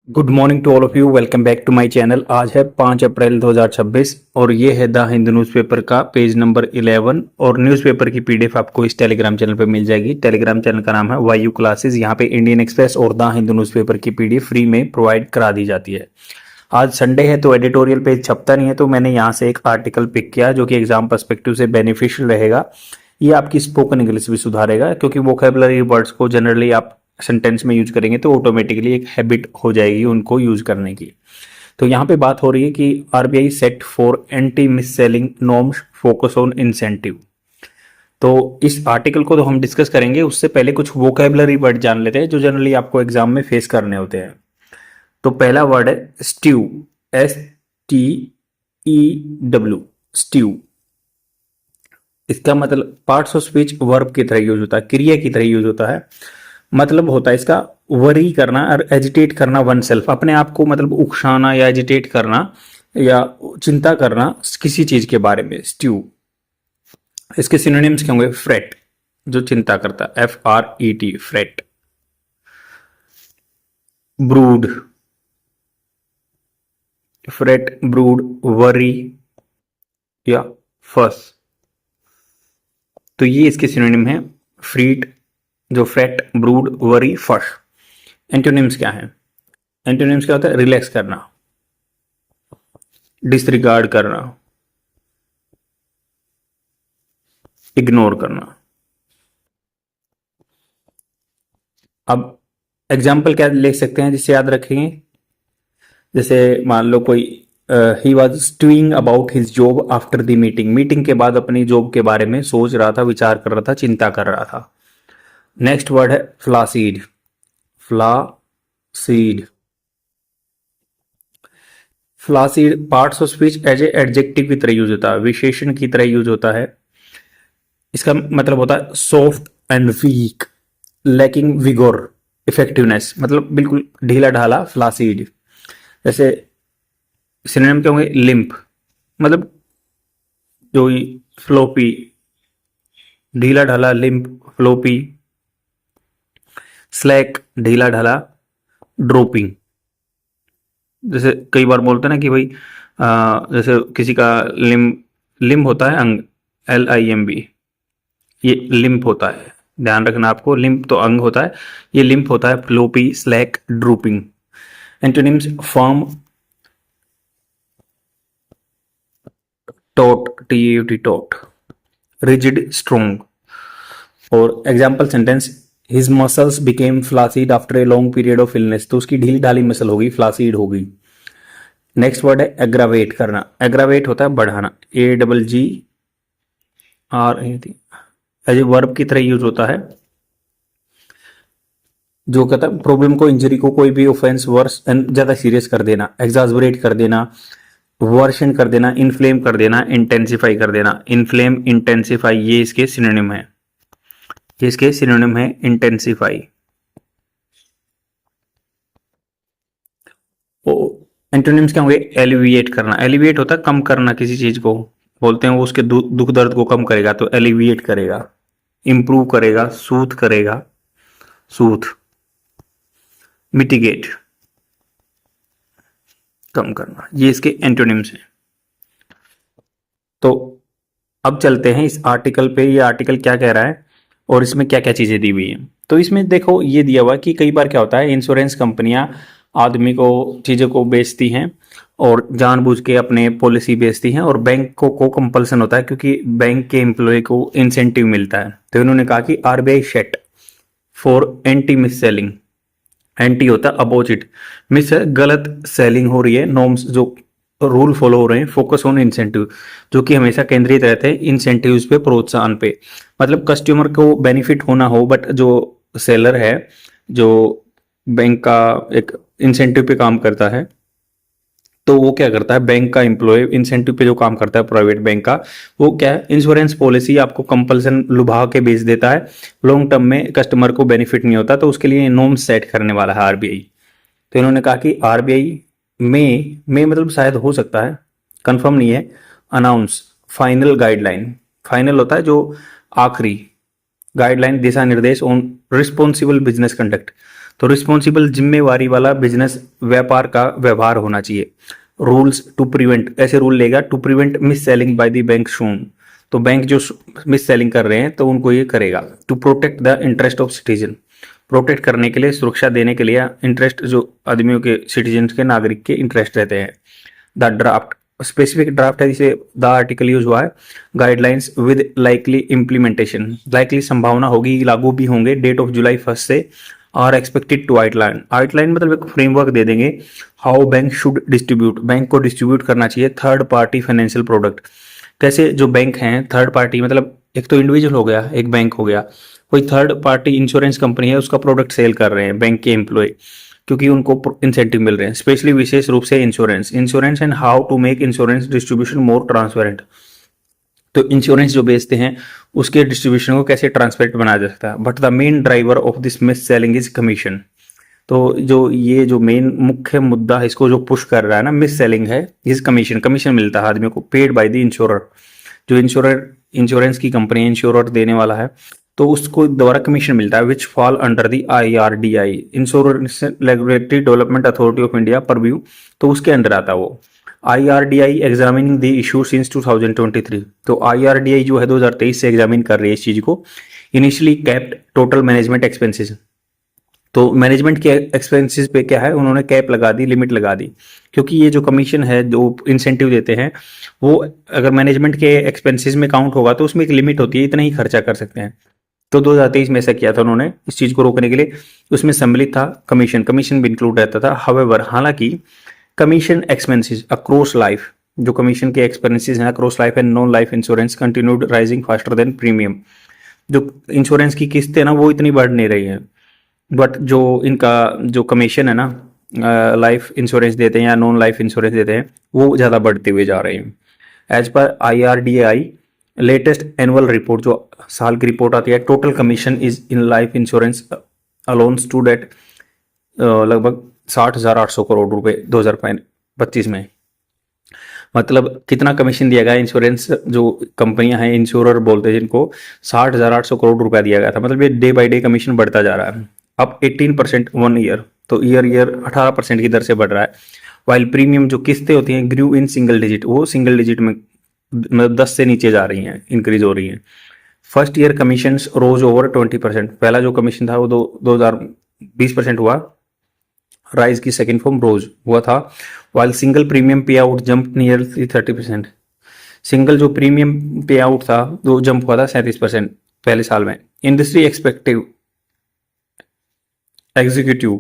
Good morning to all of you. Welcome back to my channel. आज है 5 अप्रैल 2026 और ये है द हिंदू न्यूज़पेपर का पेज नंबर 11 और न्यूज़पेपर की पीडीएफ आपको इस टेलीग्राम चैनल पे मिल जाएगी। टेलीग्राम चैनल का नाम है वायु क्लासेस। यहाँ पे इंडियन एक्सप्रेस और द हिंदू न्यूज़पेपर की पीडीएफ फ्री में प्रोवाइड करा दी जाती है। आज संडे है तो एडिटोरियल पेज छपता नहीं है, तो मैंने यहाँ से एक आर्टिकल पिक किया जो कि एग्जाम पर्सपेक्टिव से बेनिफिशियल रहेगा। ये आपकी स्पोकन इंग्लिश भी सुधारेगा, क्योंकि वोकेबलरी वर्ड्स को जनरली आप सेंटेंस में यूज करेंगे तो ऑटोमेटिकली एक हैबिट हो जाएगी उनको यूज करने की। तो यहाँ पे बात हो रही है कि RBI set for anti miss selling norms focus on incentive. तो इस आर्टिकल को तो हम डिस्कस करेंगे, उससे पहले कुछ वोकेबलरी वर्ड जान लेते हैं जो जनरली आपको एग्जाम में फेस करने होते हैं। तो पहला वर्ड है स्ट्यू, STEW, स्ट्यू। इसका मतलब पार्ट्स ऑफ स्पीच वर्ब की तरह यूज होता है, क्रिया की तरह यूज होता है। मतलब होता है इसका वरी करना और एजिटेट करना वन सेल्फ, अपने आप को मतलब उकसाना या एजिटेट करना या चिंता करना किसी चीज के बारे में, स्ट्यू। इसके सिनोनिम्स क्या होंगे? फ्रेट, जो चिंता करता है, FRET, freight. Brood, freight, brood, worry या फस। तो ये इसके सिनोनिम है। फ्रीट, जो freight, brood, worry, fuss. Antonyms क्या है? एंटोनिम्स क्या होता है? रिलैक्स करना, डिसरिगार्ड करना, इग्नोर करना। अब एग्जाम्पल क्या लिख सकते हैं जिससे याद रखेंगे? जैसे मान लो कोई he was stewing about his job after the meeting. Meeting के बाद अपनी जॉब के बारे में सोच रहा था, विचार कर रहा था, चिंता कर रहा था। नेक्स्ट वर्ड है flaccid, flaccid. Flaccid parts of speech as a adjective की तरह यूज होता है, विशेषण की तरह यूज होता है। इसका मतलब होता है soft and weak, lacking vigour, effectiveness, मतलब बिल्कुल ढीला ढाला, फ्लासीड। जैसे सिनोनिम क्या होंगे? लिम्प, मतलब जो फ्लोपी, ढीला ढाला, लिम्प, फ्लोपी। स्लैक, ढीला ढाला, ड्रोपिंग। जैसे कई बार बोलते हैं ना कि भाई जैसे किसी का लिम्ब होता है अंग, LIMB, ये लिम्प होता है, ध्यान रखना आपको। लिम्प तो अंग होता है, ये लिम्प होता है floppy, slack, drooping. Antonyms firm, taut, TAUT, taut, rigid, strong. और example sentence, his muscles became flaccid after a long period of illness. तो उसकी ढीली ढाली मसल होगी, फ्लासीड होगी। नेक्स्ट वर्ड है एग्रावेट करना। एग्रावेट होता है बढ़ाना, AGGR, एज ए वर्ब की तरह यूज होता है, जो कहता है प्रॉब्लम को, इंजरी को, कोई भी ऑफेंस वर्स एंड ज्यादा सीरियस कर देना, एग्जाजबरेट कर देना, वर्शन कर देना, इन्फ्लेम कर देना, इंटेंसिफाई कर देना। इन्फ्लेम, इंटेंसिफाई, ये इसके सिनोनिम है, ये इसके सिनोनिम है, इंटेंसिफाई। एंटोनिम्स क्या होंगे? एलिविएट करना। एलिविएट होता है कम करना, किसी चीज को बोलते हैं वो उसके दुख दर्द को कम करेगा, तो एलिविएट करेगा। इंप्रूव करेगा, सूथ करेगा, सूथ। मिटिगेट, कम करना। ये इसके एंटोनिम्स हैं। तो अब चलते हैं इस आर्टिकल पे, ये आर्टिकल क्या कह रहा है और इसमें क्या क्या चीजें दी हुई हैं। तो इसमें देखो ये दिया हुआ कि कई बार क्या होता है, इंश्योरेंस कंपनियां आदमी को चीजों को बेचती हैं और जानबूझ के अपने पॉलिसी बेचती हैं, और बैंक को कंपल्सन होता है क्योंकि बैंक के एम्प्लॉय को इंसेंटिव मिलता है। तो इन्होंने कहा कि RBI set for anti miss selling, anti होता है अपोजिट, मिस है गलत सेलिंग हो रही है, नॉर्म्स जो रूल फॉलो हो रहे हैं, फोकस ऑन इंसेंटिव, जो कि हमेशा केंद्रित रहते हैं इंसेंटिव्स पे, प्रोत्साहन पे। मतलब कस्टमर को बेनिफिट होना हो, बट जो सेलर है, जो बैंक का एक इंसेंटिव पे काम करता है, तो वो क्या करता है, बैंक का एम्प्लॉय इंसेंटिव पे जो काम करता है प्राइवेट बैंक का, वो क्या है, इंश्योरेंस पॉलिसी आपको कंपल्सन लुभा के बेच देता है, लॉन्ग टर्म में कस्टमर को बेनिफिट नहीं होता। तो उसके लिए नॉर्म्स सेट करने वाला है आरबीआई। तो इन्होंने कहा कि आरबीआई में मतलब शायद हो सकता है, कंफर्म नहीं है, अनाउंस फाइनल गाइडलाइन। फाइनल होता है जो आखिरी, गाइडलाइन, दिशा निर्देश ऑन रिस्पॉन्सिबल बिजनेस कंडक्ट। तो रिस्पॉन्सिबल जिम्मेवारी वाला बिजनेस व्यापार का व्यवहार होना चाहिए। रूल्स टू प्रिवेंट, ऐसे रूल लेगा to prevent mis selling by the bank शून, तो बैंक जो मिस सेलिंग कर रहे हैं तो उनको ये करेगा। To protect the interest of citizen, protect करने के लिए, सुरक्षा देने के लिए इंटरेस्ट जो आदमियों के, सिटीजन के, नागरिक के इंटरेस्ट रहते हैं। द ड्राफ्ट, स्पेसिफिक ड्राफ्ट है जिसे द आर्टिकल यूज हुआ है। Guidelines with likely implementation, likely संभावना होगी लागू भी होंगे, डेट ऑफ जुलाई 1 से are expected to outline, outline मतलब एक फ्रेमवर्क दे देंगे। How bank should distribute, bank को डिस्ट्रीब्यूट करना चाहिए थर्ड पार्टी फाइनेंशियल प्रोडक्ट। कैसे जो बैंक हैं थर्ड पार्टी, मतलब एक तो इंडिविजुअल हो गया, एक बैंक हो गया, कोई थर्ड पार्टी इंश्योरेंस कंपनी है उसका प्रोडक्ट सेल कर रहे हैं बैंक के एम्प्लॉय, क्योंकि उनको इंसेंटिव मिल रहे हैं, स्पेशली विशेष रूप से insurance and how to make insurance distribution more transparent. तो इंश्योरेंस जो बेचते हैं उसके डिस्ट्रीब्यूशन को कैसे ट्रांसपेरेंट बनाया जा सकता है। But the main driver of this miss selling is commission, तो जो मेन मुख्य मुद्दा है इसको जो पुश कर रहा है ना मिस सेलिंग है, इस कमीशन, कमीशन मिलता है आदमी को पेड बाय द इंश्योरर, जो इंश्योरेंस की कंपनी इंश्योरर देने वाला है तो उसको द्वारा कमीशन मिलता है, विच fall under the IRDI, insurance regulatory development authority of India purview, तो उसके अंडर आता है वो। IRDI examining the issue since 2023, तो IRDI जो है 2023 से एग्जामिन कर रही है इस चीज को। Initially capped total management expenses, तो मैनेजमेंट के एक्सपेंसेस पे क्या है उन्होंने कैप लगा दी, लिमिट लगा दी, क्योंकि ये जो कमीशन है जो इंसेंटिव देते हैं वो अगर मैनेजमेंट के एक्सपेंसेस में काउंट होगा तो उसमें एक लिमिट होती है, इतना ही खर्चा कर सकते हैं। तो 2023 में ऐसा किया था उन्होंने इस चीज को रोकने के लिए, उसमें सम्मिलित था कमीशन, कमीशन भी इंक्लूड रहता था। हाउएवर, हालांकि कमीशन एक्सपेंसेस अक्रॉस लाइफ, जो कमीशन के एक्सपेंसेस हैं across life and non life insurance continued rising faster than premium, जो इंश्योरेंस की किस्तें ना वो इतनी बढ़ नहीं रही हैं, बट जो इनका जो कमीशन है ना लाइफ इंश्योरेंस देते हैं या नॉन लाइफ इंश्योरेंस देते हैं वो ज़्यादा बढ़ते हुए जा रहे हैं। As per IRDI latest annual report, जो साल की रिपोर्ट आती है, total commission is in life insurance alone stood at लगभग 60,800 करोड़ रुपए 2025 में। मतलब कितना कमीशन दिया गया इंश्योरेंस, जो कंपनियां हैं इंश्योरर बोलते हैं जिनको, 60,800 करोड़ रुपया दिया गया था। मतलब ये डे बाय डे कमीशन बढ़ता जा रहा है। अब 18% 1 ईयर, तो ईयर 18% की दर से बढ़ रहा है। वाइल प्रीमियम जो किस्तें होती हैं ग्रू इन सिंगल डिजिट, वो सिंगल डिजिट में मतलब 10 से नीचे जा रही हैं, इंक्रीज हो रही हैं। फर्स्ट ईयर कमीशन रोज ओवर 20%, पहला जो कमीशन था वो 2020% हुआ, राइज की सेकेंड फॉर्म रोज हुआ था। वाइल सिंगल प्रीमियम पे आउट जंप नियरली 30%, सिंगल जो प्रीमियम पे आउट था वो जंप हुआ था 37% पहले साल में। इंडस्ट्री एक्सपेक्टिव एग्जीक्यूटिव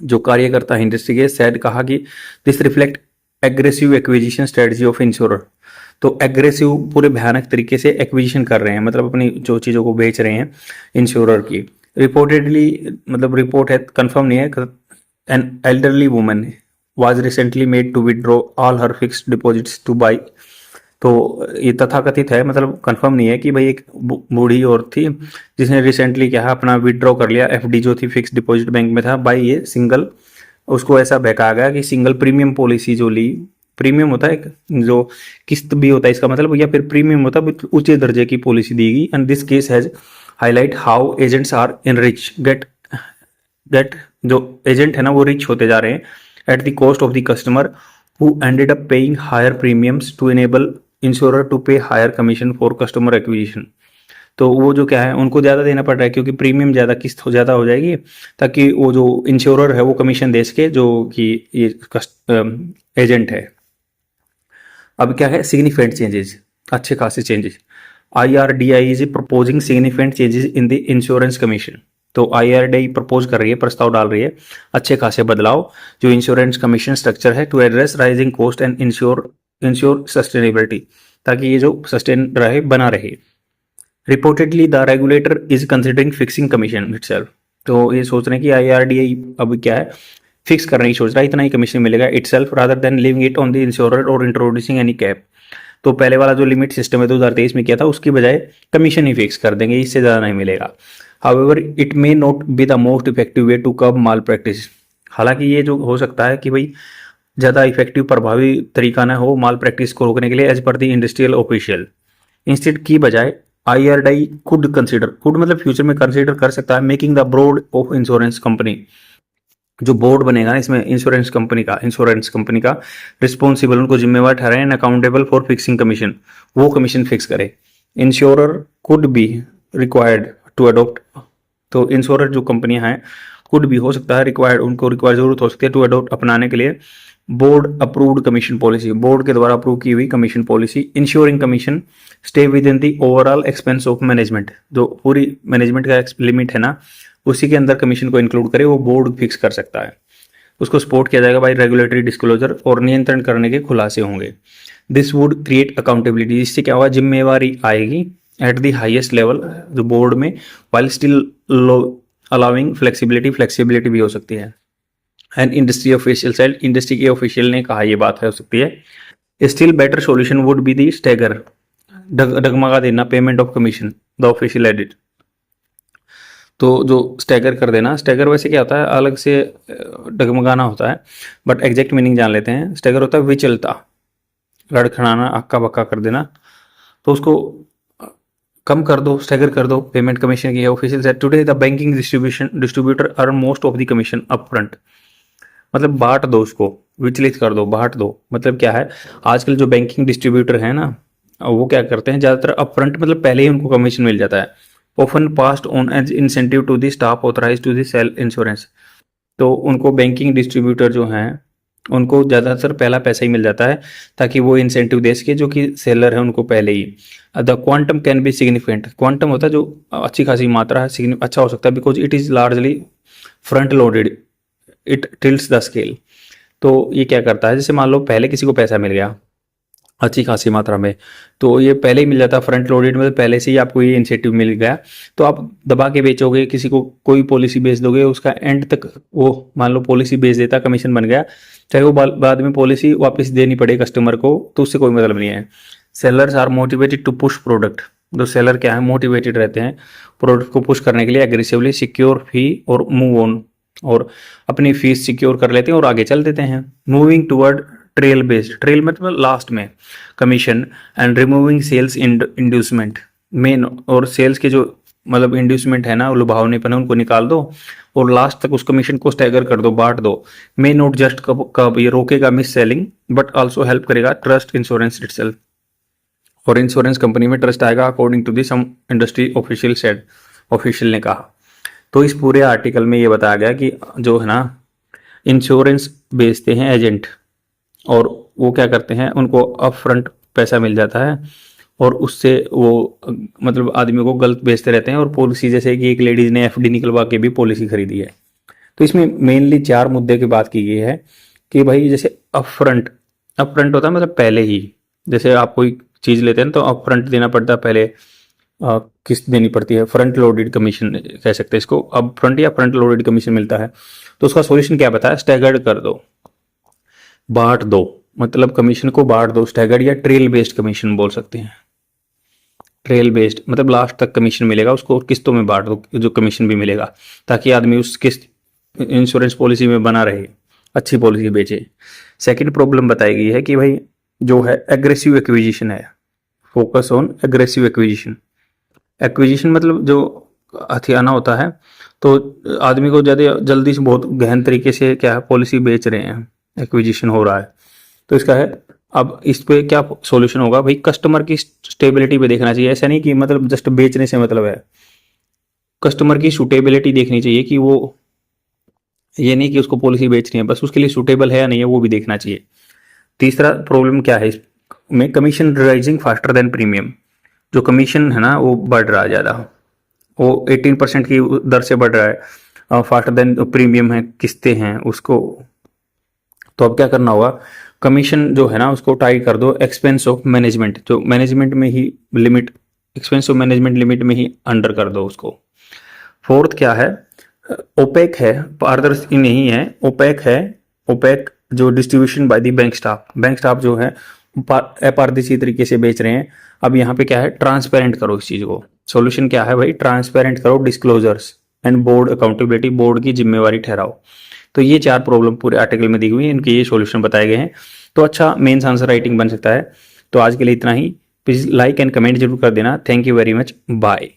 जो कार्यकर्ता इंडस्ट्री के सैड कहा कि this reflect aggressive acquisition strategy of insurer, तो एग्रेसिव पूरे भयानक तरीके से एक्विजिशन कर रहे हैं, मतलब अपनी जो चीज़ों को बेच रहे हैं इंश्योरर की। रिपोर्टेडली, मतलब रिपोर्ट है कंफर्म नहीं है, an elderly woman was recently made to withdraw all her fixed deposits to buy, तो ये तथाकथित है, मतलब कंफर्म नहीं है कि भाई एक बूढ़ी औरत थी जिसने रिसेंटली क्या है अपना विड्रॉ कर लिया FD जो थी फिक्स्ड डिपॉजिट बैंक में था बाई ये सिंगल, उसको ऐसा बहकाया गया कि सिंगल प्रीमियम पॉलिसी जो ली, प्रीमियम होता है एक जो किस्त भी होता है इसका मतलब, या फिर प्रीमियम होता है ऊंचे दर्जे की पॉलिसी दी गई। And this case has highlight how agents are enrich get जो एजेंट है ना वो रिच होते जा रहे हैं at the cost of the customer who ended up paying higher premiums to enable insurer to pay higher commission for customer acquisition. तो वो जो क्या है उनको ज़्यादा देना पड़ रहा है क्योंकि प्रीमियम ज़्यादा किस्त हो ज़्यादा हो जाएगी, ताकि वो जो इंश्योरर है वो कमीशन दे सके जो कि ये एजेंट है। अब क्या है सिग्निफिकेंट चेंजेस, अच्छे खासे changes. IRDI is proposing significant changes in the insurance commission, तो IRDI प्रपोज कर रही है, प्रस्ताव डाल रही है अच्छे खासे बदलाव जो इंश्योरेंस कमीशन स्ट्रक्चर है to address rising cost and ensure sustainability, ताकि ये जो सस्टेन रहे बना रहे। Reportedly the regulator is considering fixing commission itself, तो ये सोच रहे हैं कि IRDI अब क्या है फिक्स करने की सोच रहा है, इतना ही कमीशन मिलेगा itself rather than living it on the insurer और इंट्रोड्यूसिंग एनी कैप। तो पहले वाला जो लिमिट सिस्टम है 2023 में किया था उसकी बजाय कमीशन ही फिक्स कर देंगे, इससे ज़्यादा नहीं मिलेगा। However it may not be the most effective way to curb malpractice, हालांकि ये जो हो सकता है कि भाई ज़्यादा इफेक्टिव प्रभावी तरीका ना हो माल प्रैक्टिस को रोकने के लिए as per the industrial official, instead की बजाय IRDAI कुड कंसिडर, कुड मतलब फ्यूचर में कंसिडर कर सकता है, making the board of insurance company, जो बोर्ड बनेगा ना इसमें इंश्योरेंस कंपनी का रिस्पॉन्सिबल, उनको जिम्मेवार ठहराए and accountable for fixing commission, वो कमीशन फिक्स करे। Insurer could be required to adopt, तो इंश्योरर जो कंपनियां हैं कुड भी हो सकता है रिक्वायर्ड, उनको रिक्वायर जरूरत हो सकती है टू अडोप्ट अपनाने के लिए board approved commission policy, board के द्वारा अप्रूव की हुई commission policy. Ensuring commission stay with in the overall expense of management, जो पूरी मैनेजमेंट का लिमिट है ना उसी के अंदर कमीशन को इंक्लूड करे, वो बोर्ड फिक्स कर सकता है। उसको सपोर्ट किया जाएगा बाई रेगुलेटरी डिस्क्लोजर, और नियंत्रण करने के खुलासे होंगे। दिस वुड क्रिएट अकाउंटेबिलिटी, इससे क्या होगा, जिम्मेवारी आएगी एट द हाईएस्ट लेवल जो बोर्ड में, वाइल स्टिल अलाउिंग फ्लेक्सिबिलिटी भी हो सकती है। And industry official side, industry के ऑफिशियल ने कहा ये बात हो सकती है। Still better solution would be the stagger, डगमगा देना payment of commission, the official added, तो जो स्टैगर कर देना, स्टैगर वैसे क्या होता है, अलग से डगमगाना होता है, बट एग्जैक्ट मीनिंग जान लेते हैं। स्टैगर होता है विचलता, लड़खड़ाना, अक्का बक्का कर देना, तो उसको कम कर दो, स्टैगर कर दो पेमेंट कमीशन की। Official said today the banking distributor earn most of the commission upfront, मतलब बांट दो उसको, विचलित कर दो, बांट दो, मतलब क्या है, आजकल जो बैंकिंग डिस्ट्रीब्यूटर है ना वो क्या करते हैं ज़्यादातर अपफ्रंट, मतलब पहले ही उनको कमीशन मिल जाता है। Often passed on as incentive to the staff authorise to the sell insurance, तो उनको बैंकिंग डिस्ट्रीब्यूटर जो हैं उनको ज़्यादातर पहला पैसा ही मिल जाता है ताकि वो इंसेंटिव दे सके जो कि सेलर है उनको पहले ही। The quantum can be significant, quantum होता है जो अच्छी खासी मात्रा है, अच्छा हो सकता है, because it is largely front loaded, it tilts the scale. तो ये क्या करता है, जैसे मान लो पहले किसी को पैसा मिल गया अच्छी खासी मात्रा में, तो ये पहले ही मिल जाता, फ्रंट लोडेड में पहले से ही आपको ये इंसेंटिव मिल गया, तो आप दबा के बेचोगे, किसी को कोई पॉलिसी बेच दोगे, उसका एंड तक वो मान लो पॉलिसी बेच देता, कमीशन बन गया, चाहे वो बाद में पॉलिसी वापस देनी पड़े कस्टमर को, तो उससे कोई मतलब नहीं है। Sellers are motivated to push product, जो सेलर क्या है मोटिवेटेड रहते हैं प्रोडक्ट को पुश करने के लिए, एग्रेसिवली सिक्योर फी और मूव ऑन, और अपनी फीस सिक्योर कर लेते हैं और आगे चल देते हैं। Moving toward trail based, trail मतलब लास्ट में commission, and removing sales inducement main, और सेल्स के जो मतलब इंड्यूसमेंट है ना लुभावनेपन है उनको निकाल दो और लास्ट तक उस कमीशन को स्टैगर कर दो, बांट दो। मे नॉट जस्ट कब ये रोकेगा mis selling, but also help करेगा ट्रस्ट इंश्योरेंस इटसेल्फ, और इंश्योरेंस कंपनी में ट्रस्ट आएगा according to the some industry official said, official ने कहा। तो इस पूरे आर्टिकल में ये बताया गया कि जो है ना इंश्योरेंस बेचते हैं एजेंट, और वो क्या करते हैं उनको अप फ्रंट पैसा मिल जाता है और उससे वो मतलब आदमी को गलत बेचते रहते हैं, और पॉलिसी जैसे कि एक लेडीज ने एफडी निकलवा के भी पॉलिसी खरीदी है। तो इसमें मेनली 4 मुद्दे की बात की गई है कि भाई जैसे अप फ्रंट होता है मतलब पहले ही, जैसे आप कोई चीज़ लेते हैं तो अप फ्रंट देना पड़ता है, पहले किस्त देनी पड़ती है, फ्रंट लोडेड कमीशन कह सकते हैं इसको, अप फ्रंट या फ्रंट लोडेड कमीशन मिलता है। तो उसका सॉल्यूशन क्या बताया, स्टैगर्ड कर दो, बांट दो, मतलब कमीशन को बांट दो, स्टैगर्ड या ट्रेल बेस्ड कमीशन बोल सकते हैं। ट्रेल बेस्ड मतलब लास्ट तक कमीशन मिलेगा उसको, किस्तों में बांट दो जो कमीशन भी मिलेगा, ताकि आदमी उस किस्त इंश्योरेंस पॉलिसी में बना रहे, अच्छी पॉलिसी बेचे। सेकंड प्रॉब्लम बताई गई है कि भाई जो है एग्रेसिव एक्विजिशन है, focus on aggressive acquisition. Acquisition मतलब जो हथियाना होता है, तो आदमी को ज़्यादा जल्दी से बहुत गहन तरीके से क्या है पॉलिसी बेच रहे हैं, एक्विजिशन हो रहा है, तो इसका है। अब इस पे क्या सॉल्यूशन होगा, भाई कस्टमर की स्टेबिलिटी पे देखना चाहिए, ऐसा नहीं कि मतलब जस्ट बेचने से मतलब है, कस्टमर की सूटेबिलिटी देखनी चाहिए कि वो, ये नहीं कि उसको पॉलिसी बेचनी है बस, उसके लिए सूटेबल है या नहीं है वो भी देखना चाहिए। तीसरा प्रॉब्लम क्या है इसमें, commission rising faster than premium, जो कमीशन है ना वो बढ़ रहा है ज़्यादा, वो 18% की दर से बढ़ रहा है, फास्टर देन प्रीमियम है, किस्तें हैं उसको। तो अब क्या करना होगा, कमीशन जो है ना उसको टाई कर दो एक्सपेंस ऑफ मैनेजमेंट, जो मैनेजमेंट में ही limit, expense of management limit में ही अंडर कर दो उसको। फोर्थ क्या है, ओपेक है, पारदर्शी नहीं है, ओपेक है, ओपेक जो distribution by the bank staff जो है अपारदर्शी तरीके से बेच रहे हैं। अब यहाँ पे क्या है, ट्रांसपेरेंट करो इस चीज को। सॉल्यूशन क्या है भाई, ट्रांसपेरेंट करो, disclosures and board accountability, board की जिम्मेवारी ठहराओ। तो ये 4 प्रॉब्लम पूरे आर्टिकल में दी हुई है, इनके ये सॉल्यूशन बताए गए हैं। तो अच्छा मेंस आंसर राइटिंग बन सकता है। तो आज के लिए इतना ही। प्लीज़ लाइक एंड कमेंट जरूर कर देना। Thank you very much, bye.